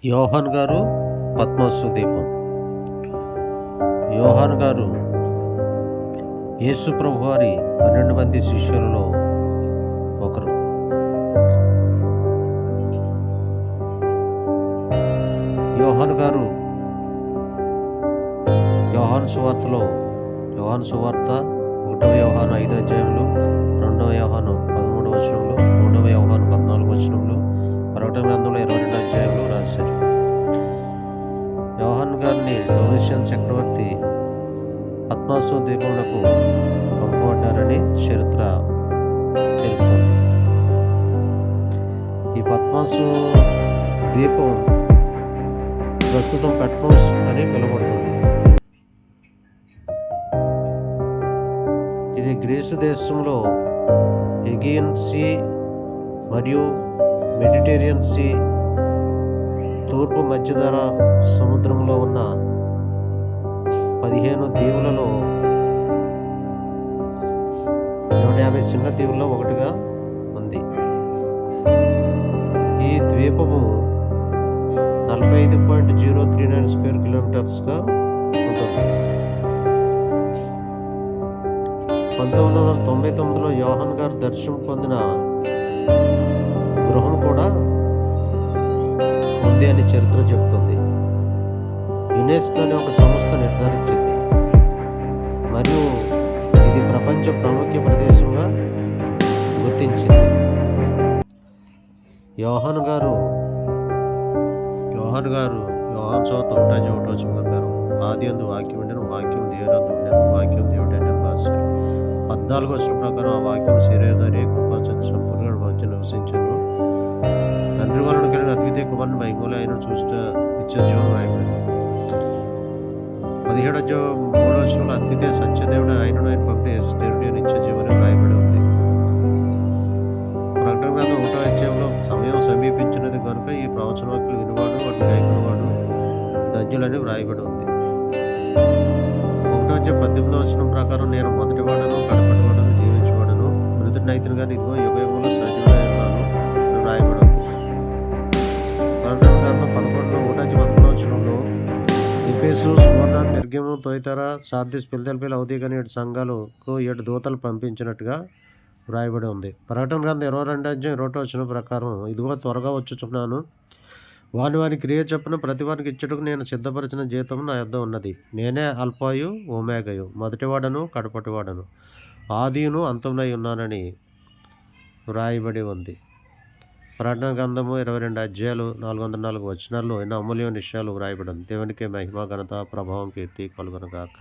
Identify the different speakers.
Speaker 1: యోహాన్ గారు పద్మసు దీపం. యోహాన్ గారు యేసు ప్రభు వారి 12 మంది శిష్యులలో ఒకరు. యోహాన్ గారు యోహాను సువార్తలో సువార్త 1వ యోహాను 5 అధ్యాయంలో, 2వ యోహాను 13 వచనంలో, 3వ యోహాను 14 వచనంలో, ప్రకటన గ్రంథంలో 22 అధ్యాయంలో రాశారు. యోహాన్ గారిని డొమిషియన్ చక్రవర్తి పద్మసు దీపమునకు పంపబడ్డారని చరిత్ర తెలుపుతుంది. ఈ పద్మసు దీపం ప్రస్తుతం పెట్మోస్ అని పిలువబడుతుంది. ఇది గ్రీసు దేశంలో ఎగియన్ సీ మరియు మెడిటేరియన్ సీ తూర్పు మధ్యధరా సముద్రంలో ఉన్న 15 దీవులలో 150 చిన్న దీవుల్లో ఒకటిగా ఉంది. ఈ ద్వీపము 45.039 స్క్వేర్ కిలోమీటర్స్గా ఉంటుంది. 1999లో యోహాన్ గారు దర్శనం పొందిన గృహం కూడా ఉంది అని చరిత్ర చెబుతుంది. యునెస్కో అనే ఒక సంస్థ నిర్ధారించింది మరియు ఇది ప్రపంచ ప్రాముఖ్య ప్రదేశంగా గుర్తించింది. యోహాన్ సువార్త 1:1 ప్రకారం ఆదియందు వాక్యం ఉండెను, వాక్యం దేవుని వద్ద ఉండెను, వాక్యం దేవుడు అని రాశారు. 14వ వచనం ప్రకారం ఆ వాక్యం శరీరధారి కృపాసత్య సంపూర్ణ మధ్య నివసించను, తండ్రి వలన కలిగిన అద్వితీయ కుమారుని మహిమలో ఆయన చూసిన నిత్య జీవనం రాయబడింది. 17వ అధ్యాయం 3వ వచనంలో అద్వితీయ సత్యదేవుడు ఆయనను ఆయన పంపిణీ యేసు నిత్య జీవనం రాయబడి ఉంది. ప్రకటన గ్రంథం 1వ అధ్యాయంలో సమయం సమీపించినది కనుక ఈ ప్రవచన వాక్యాలు వినువాడు వాటి గాయకునివాడు ధన్యులని వ్రాయబడి ఉంది. 1వ అధ్యాయం 18వ వచనం ప్రకారం నేను మొదటి వాడను కడపటి వాడను జీవించవాడను మృతుడినైతును కానీ ఇదిగో యుగయుగంలో సజీవుడైనాను వ్రాయబడి ఉంది. ప్రకటన గ్రంథం 1:11 వచనంలో Ephesus, Smyrna, Pergamum, Thyatira, Sardis, Philadelphia, Laodicea అనే 7 సంఘాలకు 7 దూతలు పంపించినట్టుగా వ్రాయబడి ఉంది. ప్రకటన గ్రంథం 22 అధ్యాయం 1వ వచనం ప్రకారం ఇదిగో త్వరగా వచ్చుచున్నాను, వాని క్రియ చొప్పున ప్రతి వానికి ఇచ్చుటకు నేను సిద్ధపరిచిన జీతము నా యొద్ద ఉన్నది. నేనే అల్ఫాయు ఓమేగయు, మొదటివాడను కడపటివాడను, ఆదియును అంతమునై ఉన్నానని వ్రాయబడి ఉంది. ప్రకటన గ్రంథము 22 అధ్యాయాలు 404 వచనాల్లో ఎన్నో అమూల్యమైన విషయాలు వ్రాయబడి ఉంది. దేవునికే మహిమ, ఘనత, ప్రభావం, కీర్తి కలుగునుగాక.